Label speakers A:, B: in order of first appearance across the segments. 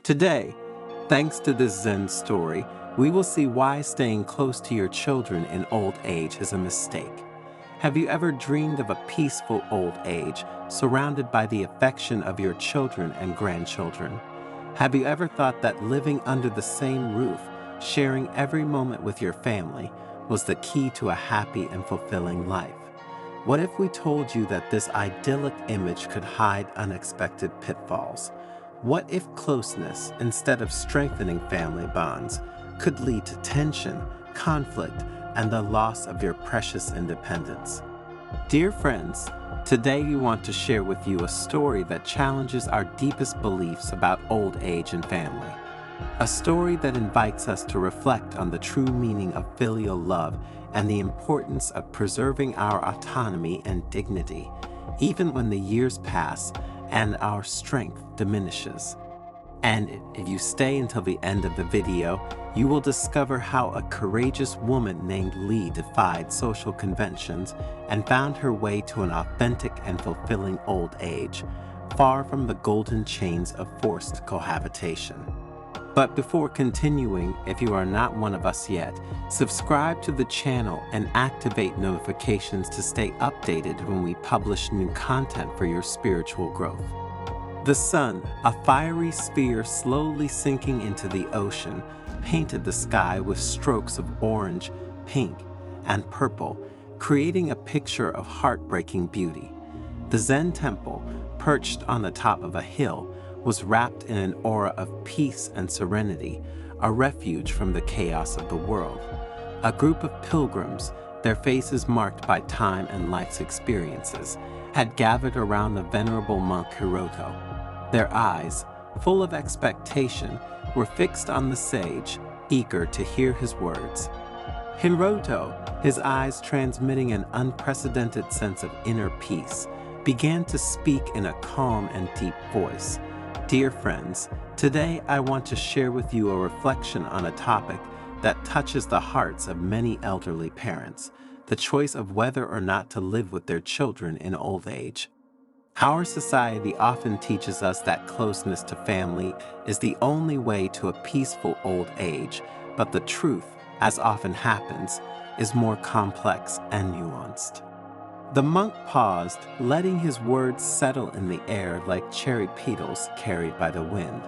A: Today, thanks to this Zen story, we will see why staying close to your children in old age is a mistake. Have you ever dreamed of a peaceful old age, surrounded by the affection of your children and grandchildren? Have you ever thought that living under the same roof, sharing every moment with your family, was the key to a happy and fulfilling life? What if we told you that this idyllic image could hide unexpected pitfalls? What if closeness, instead of strengthening family bonds, could lead to tension, conflict, and the loss of your precious independence? Dear friends, today we want to share with you a story that challenges our deepest beliefs about old age and family. A story that invites us to reflect on the true meaning of filial love and the importance of preserving our autonomy and dignity, even when the years pass and our strength diminishes. And if you stay until the end of the video, you will discover how a courageous woman named Lee defied social conventions and found her way to an authentic and fulfilling old age, far from the golden chains of forced cohabitation. But before continuing, if you are not one of us yet, subscribe to the channel and activate notifications to stay updated when we publish new content for your spiritual growth. The sun, a fiery sphere slowly sinking into the ocean, painted the sky with strokes of orange, pink, and purple, creating a picture of heartbreaking beauty. The Zen temple, perched on the top of a hill, was wrapped in an aura of peace and serenity, a refuge from the chaos of the world. A group of pilgrims, their faces marked by time and life's experiences, had gathered around the venerable monk Hiroto. Their eyes, full of expectation, were fixed on the sage, eager to hear his words. Hiroto, his eyes transmitting an unprecedented sense of inner peace, began to speak in a calm and deep voice. Dear friends, today I want to share with you a reflection on a topic that touches the hearts of many elderly parents, the choice of whether or not to live with their children in old age. Our society often teaches us that closeness to family is the only way to a peaceful old age, but the truth, as often happens, is more complex and nuanced. The monk paused, letting his words settle in the air like cherry petals carried by the wind.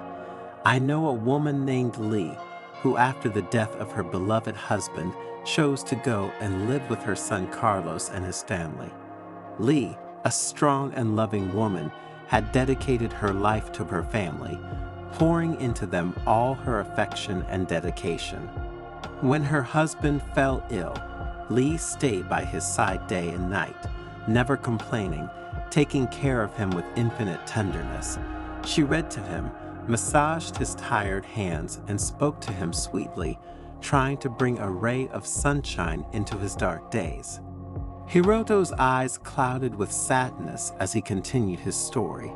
A: I know a woman named Lee, who after the death of her beloved husband chose to go and live with her son Carlos and his family. Lee, a strong and loving woman, had dedicated her life to her family, pouring into them all her affection and dedication. When her husband fell ill, Lee stayed by his side day and night, never complaining, taking care of him with infinite tenderness. She read to him, massaged his tired hands, and spoke to him sweetly, trying to bring a ray of sunshine into his dark days. Hiroto's eyes clouded with sadness as he continued his story.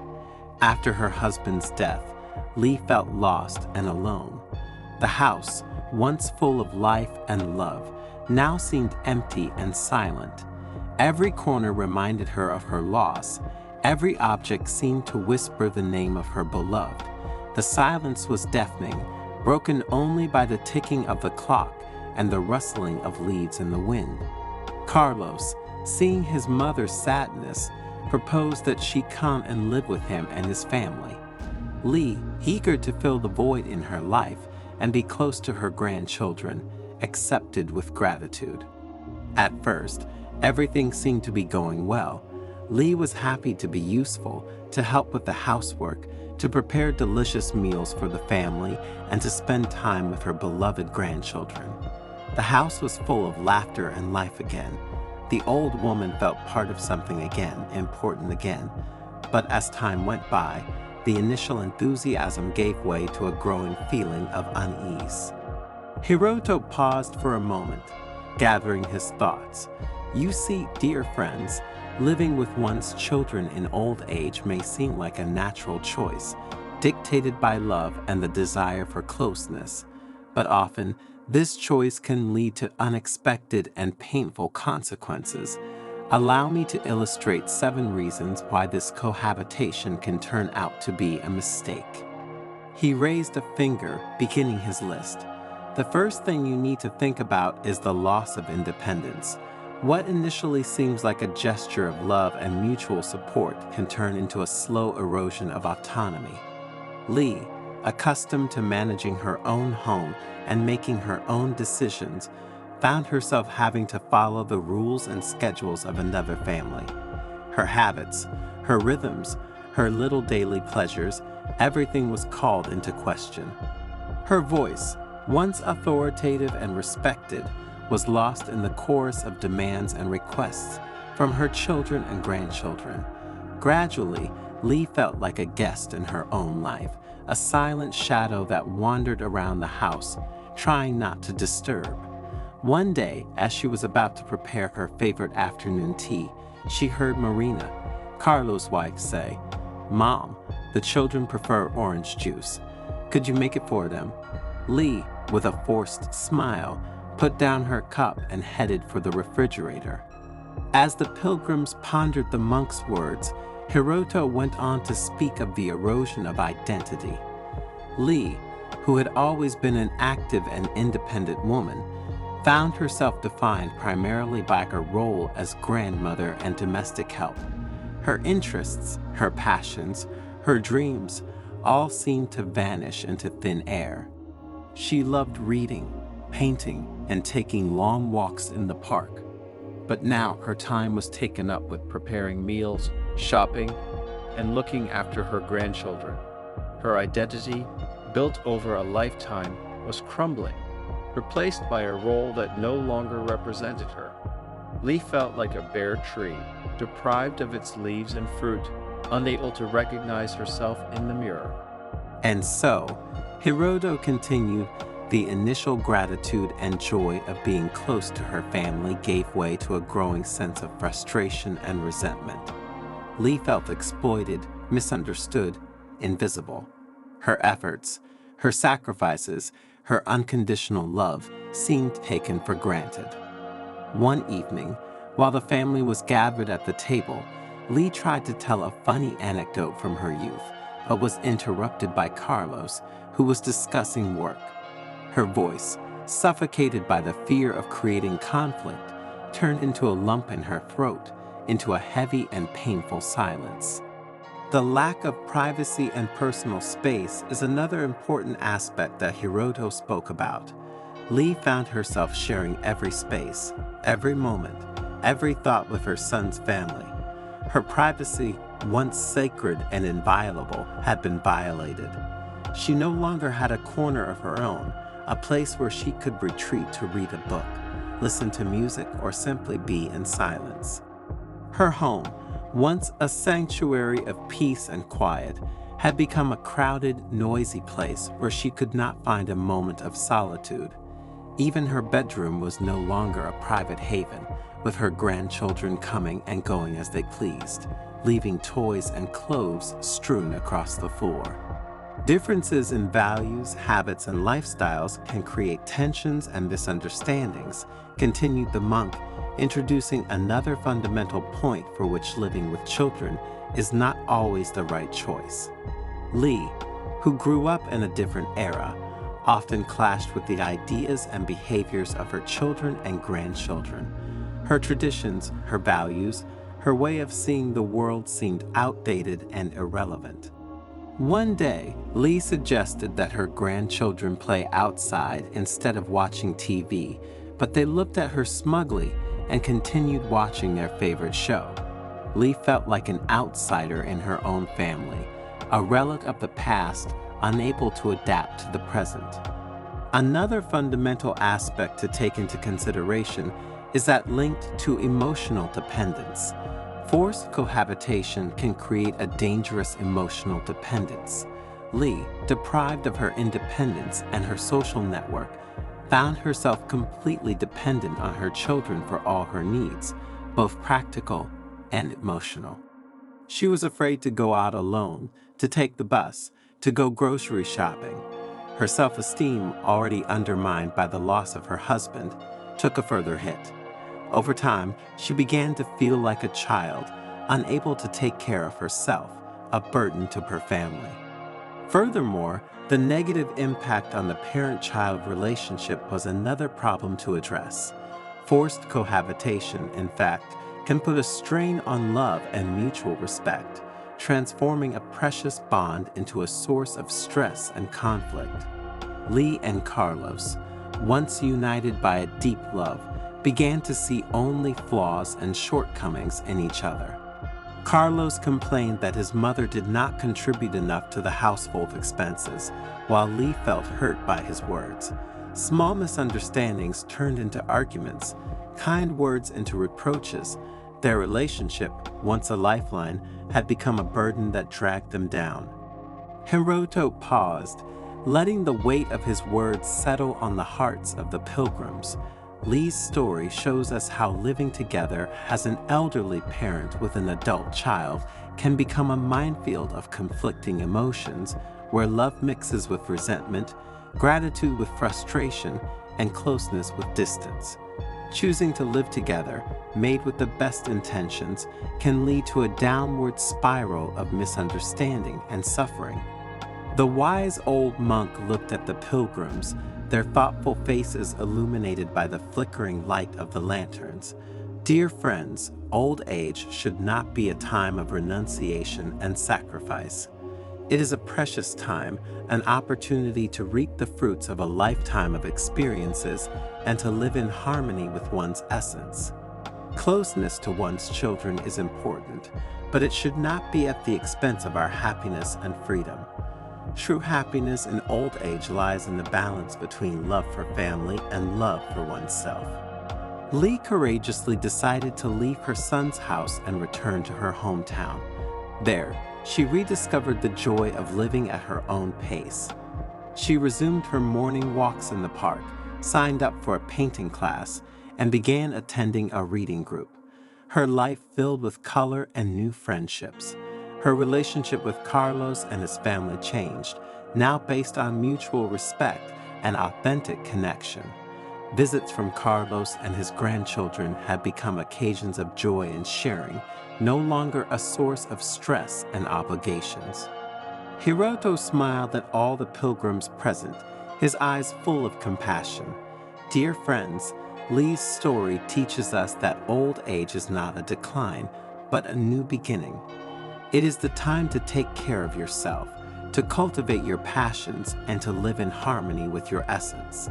A: After her husband's death, Lee felt lost and alone. The house, once full of life and love, now seemed empty and silent. Every corner reminded her of her loss. Every object seemed to whisper the name of her beloved. The silence was deafening, broken only by the ticking of the clock and the rustling of leaves in the wind. Carlos, seeing his mother's sadness, proposed that she come and live with him and his family. Lee, eager to fill the void in her life and be close to her grandchildren, accepted with gratitude. At first, everything seemed to be going well. Lee was happy to be useful, to help with the housework, to prepare delicious meals for the family, and to spend time with her beloved grandchildren. The house was full of laughter and life again. The old woman felt part of something again, important again. But as time went by, the initial enthusiasm gave way to a growing feeling of unease. Hiroto paused for a moment, gathering his thoughts. You see, dear friends, living with one's children in old age may seem like a natural choice, dictated by love and the desire for closeness. But often, this choice can lead to unexpected and painful consequences. Allow me to illustrate 7 reasons why this cohabitation can turn out to be a mistake. He raised a finger, beginning his list. The first thing you need to think about is the loss of independence. What initially seems like a gesture of love and mutual support can turn into a slow erosion of autonomy. Lee, accustomed to managing her own home and making her own decisions, found herself having to follow the rules and schedules of another family. Her habits, her rhythms, her little daily pleasures, everything was called into question. Her voice, once authoritative and respected, was lost in the chorus of demands and requests from her children and grandchildren. Gradually, Lee felt like a guest in her own life, a silent shadow that wandered around the house, trying not to disturb. One day, as she was about to prepare her favorite afternoon tea, she heard Marina, Carlo's wife, say, "Mom, the children prefer orange juice. Could you make it for them?" Lee, with a forced smile, put down her cup and headed for the refrigerator. As the pilgrims pondered the monk's words, Hiroto went on to speak of the erosion of identity. Lee, who had always been an active and independent woman, found herself defined primarily by her role as grandmother and domestic help. Her interests, her passions, her dreams all seemed to vanish into thin air. She loved reading, painting, and taking long walks in the park. But now her time was taken up with preparing meals, shopping, and looking after her grandchildren. Her identity, built over a lifetime, was crumbling, replaced by a role that no longer represented her. Lee felt like a bare tree, deprived of its leaves and fruit, unable to recognize herself in the mirror. And so, Hiroto continued. The initial gratitude and joy of being close to her family gave way to a growing sense of frustration and resentment. Lee felt exploited, misunderstood, invisible. Her efforts, her sacrifices, her unconditional love seemed taken for granted. One evening, while the family was gathered at the table, Lee tried to tell a funny anecdote from her youth, but was interrupted by Carlos, who was discussing work. Her voice, suffocated by the fear of creating conflict, turned into a lump in her throat, into a heavy and painful silence. The lack of privacy and personal space is another important aspect that Hiroto spoke about. Lee found herself sharing every space, every moment, every thought with her son's family. Her privacy, once sacred and inviolable, had been violated. She no longer had a corner of her own, a place where she could retreat to read a book, listen to music, or simply be in silence. Her home, once a sanctuary of peace and quiet, had become a crowded, noisy place where she could not find a moment of solitude. Even her bedroom was no longer a private haven, with her grandchildren coming and going as they pleased, leaving toys and clothes strewn across the floor. Differences in values, habits, and lifestyles can create tensions and misunderstandings, continued the monk, introducing another fundamental point for which living with children is not always the right choice. Lee, who grew up in a different era, often clashed with the ideas and behaviors of her children and grandchildren. Her traditions, her values, her way of seeing the world seemed outdated and irrelevant. One day, Lee suggested that her grandchildren play outside instead of watching TV, but they looked at her smugly and continued watching their favorite show. Lee felt like an outsider in her own family, a relic of the past, unable to adapt to the present. Another fundamental aspect to take into consideration is that linked to emotional dependence. Forced cohabitation can create a dangerous emotional dependence. Lee, deprived of her independence and her social network, found herself completely dependent on her children for all her needs, both practical and emotional. She was afraid to go out alone, to take the bus, to go grocery shopping. Her self-esteem, already undermined by the loss of her husband, took a further hit. Over time, she began to feel like a child, unable to take care of herself, a burden to her family. Furthermore, The negative impact on the parent-child relationship was another problem to address. Forced cohabitation, in fact, can put a strain on love and mutual respect, transforming a precious bond into a source of stress and conflict. Lee and Carlos, once united by a deep love, began to see only flaws and shortcomings in each other. Carlos complained that his mother did not contribute enough to the household expenses, while Lee felt hurt by his words. Small misunderstandings turned into arguments, kind words into reproaches. Their relationship, once a lifeline, had become a burden that dragged them down. Hiroto paused, letting the weight of his words settle on the hearts of the pilgrims. Lee's story shows us how living together as an elderly parent with an adult child can become a minefield of conflicting emotions, where love mixes with resentment, gratitude with frustration, and closeness with distance. Choosing to live together, made with the best intentions, can lead to a downward spiral of misunderstanding and suffering. The wise old monk looked at the pilgrims, their thoughtful faces illuminated by the flickering light of the lanterns. Dear friends, old age should not be a time of renunciation and sacrifice. It is a precious time, an opportunity to reap the fruits of a lifetime of experiences and to live in harmony with one's essence. Closeness to one's children is important, but it should not be at the expense of our happiness and freedom. True happiness in old age lies in the balance between love for family and love for oneself. Lee courageously decided to leave her son's house and return to her hometown. There, she rediscovered the joy of living at her own pace. She resumed her morning walks in the park, signed up for a painting class, and began attending a reading group. Her life filled with color and new friendships. Her relationship with Carlos and his family changed, now based on mutual respect and authentic connection. Visits from Carlos and his grandchildren had become occasions of joy and sharing, no longer a source of stress and obligations. Hiroto smiled at all the pilgrims present, his eyes full of compassion. Dear friends, Lee's story teaches us that old age is not a decline, but a new beginning. It is the time to take care of yourself, to cultivate your passions, and to live in harmony with your essence.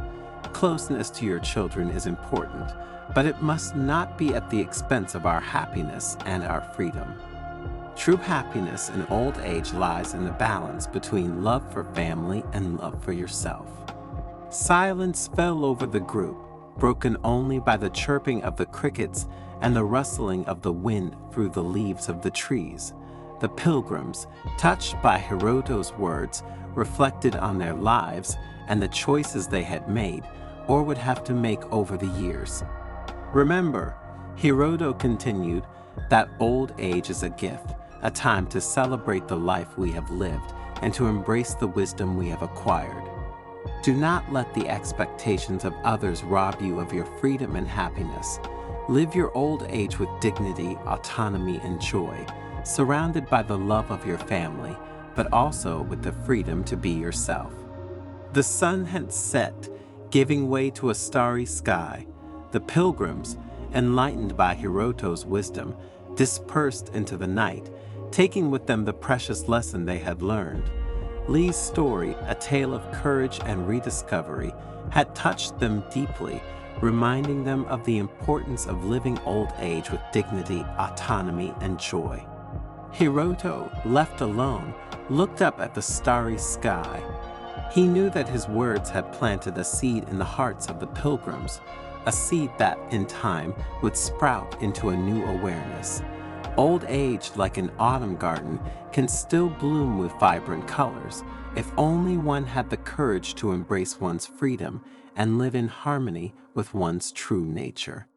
A: Closeness to your children is important, but it must not be at the expense of our happiness and our freedom. True happiness in old age lies in the balance between love for family and love for yourself. Silence fell over the group, broken only by the chirping of the crickets and the rustling of the wind through the leaves of the trees. The pilgrims, touched by Hiroto's words, reflected on their lives and the choices they had made or would have to make over the years. Remember, Hiroto continued, that old age is a gift, a time to celebrate the life we have lived and to embrace the wisdom we have acquired. Do not let the expectations of others rob you of your freedom and happiness. Live your old age with dignity, autonomy, and joy, surrounded by the love of your family, but also with the freedom to be yourself. The sun had set, giving way to a starry sky. The pilgrims, enlightened by Hiroto's wisdom, dispersed into the night, taking with them the precious lesson they had learned. Lee's story, a tale of courage and rediscovery, had touched them deeply, reminding them of the importance of living old age with dignity, autonomy, and joy. Hiroto, left alone, looked up at the starry sky. He knew that his words had planted a seed in the hearts of the pilgrims, a seed that, in time, would sprout into a new awareness. Old age, like an autumn garden, can still bloom with vibrant colors, if only one had the courage to embrace one's freedom and live in harmony with one's true nature.